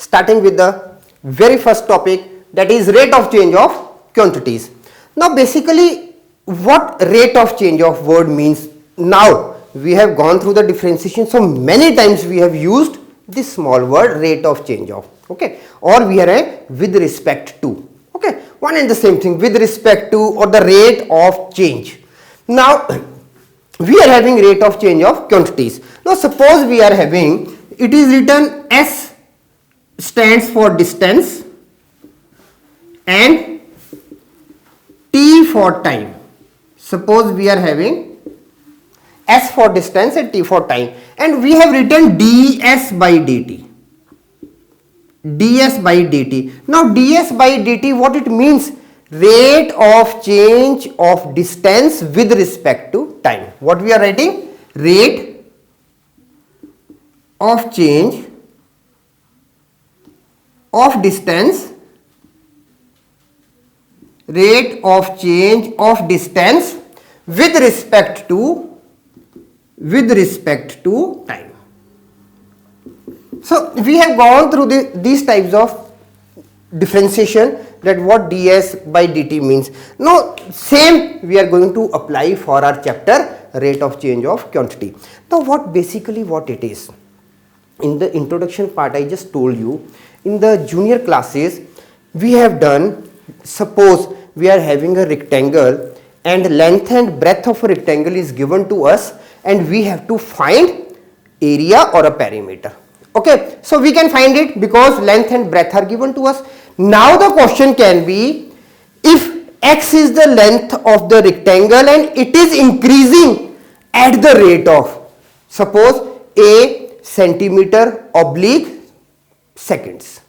starting with the very first topic, that is rate of change of quantities. Now basically what rate of change of word means, now we have gone through the differentiation, so many times we have used this small word rate of change of, okay, or we are a with respect to, okay, one and the same thing, with respect to or the rate of change. Now we are having rate of change of quantities. Now suppose we are having, it is written S stands for distance and T for time. Suppose we are having S for distance and T for time, and we have written ds by dt. ds by dt. Now ds by dt, what it means? Rate of change of distance with respect to time. What we are writing? Rate of change of distance, rate of change of distance with respect to time. So we have gone through these types of differentiation, that what ds by dt means. Now same we are going to apply for our chapter rate of change of quantity. Now what basically what it is, in the introduction part I just told you, in the junior classes we have done, suppose we are having a rectangle and length and breadth of a rectangle is given to us and we have to find area or a perimeter. Okay, so we can find it because length and breadth are given to us. Now the question can be, if x is the length of the rectangle and it is increasing at the rate of, suppose a centimeter oblique seconds.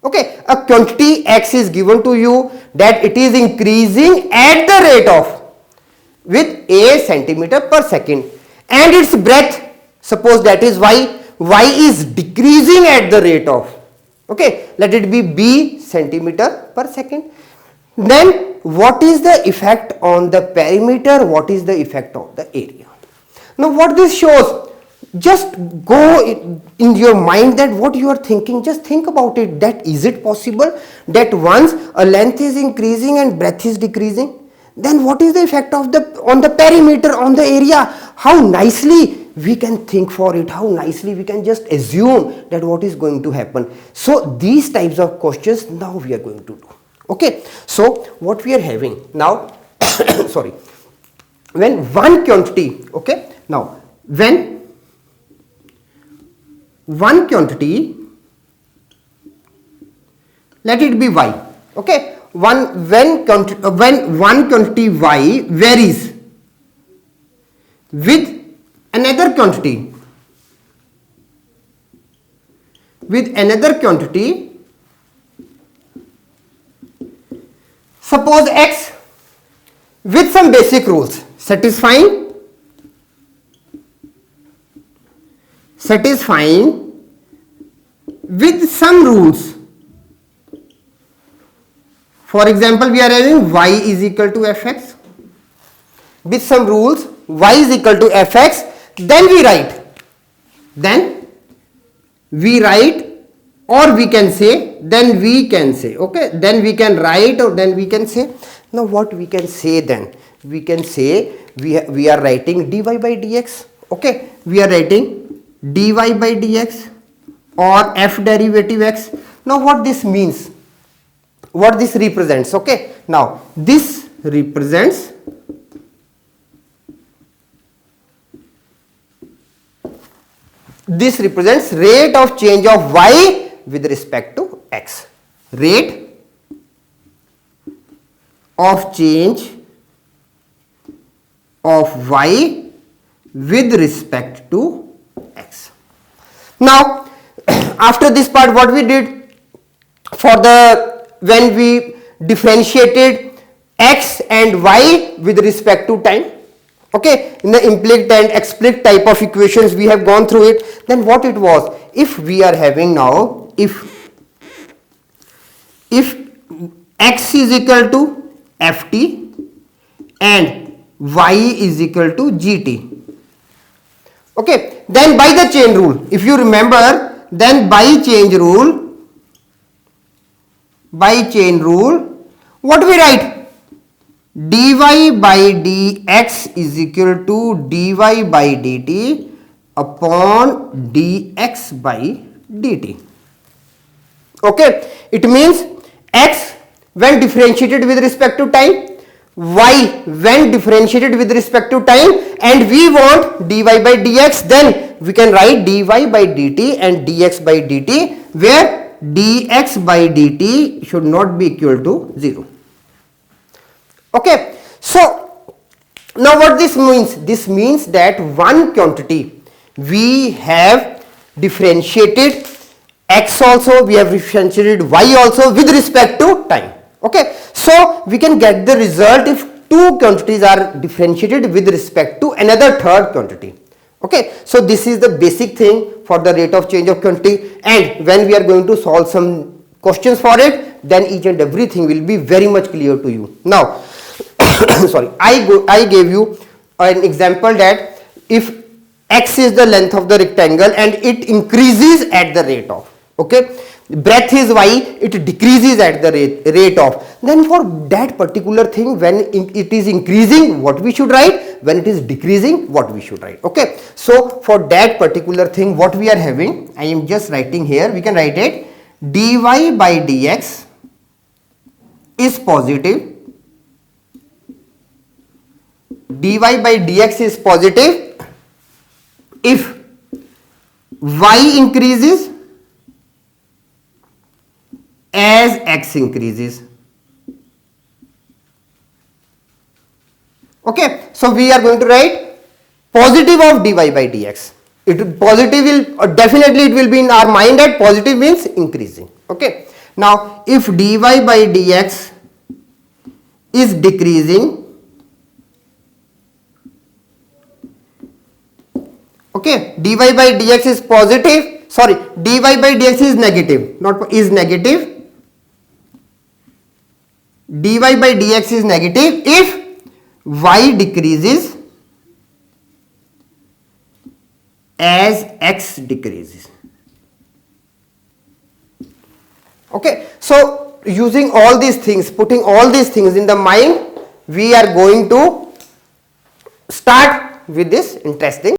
Okay, a quantity x is given to you that it is increasing at the rate of with a centimeter per second, and its breadth, suppose that is y is decreasing at the rate of, okay, let it be b centimeter per second. Then what is the effect on the perimeter, what is the effect on the area? Now what this shows, just go in your mind that what you are thinking, just think about it, that is it possible that once a length is increasing and breadth is decreasing, then what is the effect of on the perimeter, on the area? How nicely we can think for it, how nicely we can just assume that what is going to happen. So these types of questions now we are going to do. Okay, so what we are having now sorry, when one quantity, okay, now when one quantity, let it be y, okay, when one quantity y varies with another quantity, suppose x, with some basic rules satisfying with some rules. For example, we are having y is equal to fx with some rules, y is equal to fx, then we write or we can say, okay, then we can write or then we can say. Now what we can say then? We can say we are writing dy by dx, okay, we are writing dy by dx or f derivative x. Now what this means, what this represents, okay, now this represents rate of change of y with respect to x, rate of change of y with respect to x. Now after this part, what we did for when we differentiated x and y with respect to time, okay, in the implicit and explicit type of equations we have gone through it. Then what it was, if we are having now, if x is equal to ft and y is equal to gt, okay, then by the chain rule, if you remember, then by chain rule by chain rule, what we write? dy by dx is equal to dy by dt upon dx by dt. Okay, it means x when differentiated with respect to time, y when differentiated with respect to time, and we want dy by dx, then we can write dy by dt and dx by dt, where dx by dt should not be equal to 0. Okay, so now what this means? This means that one quantity we have differentiated x also, we have differentiated y also with respect to time. Okay, so we can get the result if two quantities are differentiated with respect to another third quantity. Okay, so this is the basic thing for the rate of change of quantity, and when we are going to solve some questions for it, then each and everything will be very much clear to you. Now sorry, I gave you an example that if x is the length of the rectangle and it increases at the rate of, okay, breadth is y, it decreases at the rate of, then for that particular thing, when it is increasing, what we should write? When it is decreasing, what we should write? Okay, so for that particular thing, what we are having, I am just writing here, we can write it dy by dx is positive, dy by dx is positive if y increases as x increases. Okay, so we are going to write positive of dy by dx. It positive will definitely it will be in our mind that positive means increasing. Okay, now if dy by dx is decreasing, okay, dy by dx is positive, sorry, dy by dx is negative, not is negative, dy by dx is negative if y decreases as x decreases. Okay, so using all these things, putting all these things in the mind, we are going to start with this interesting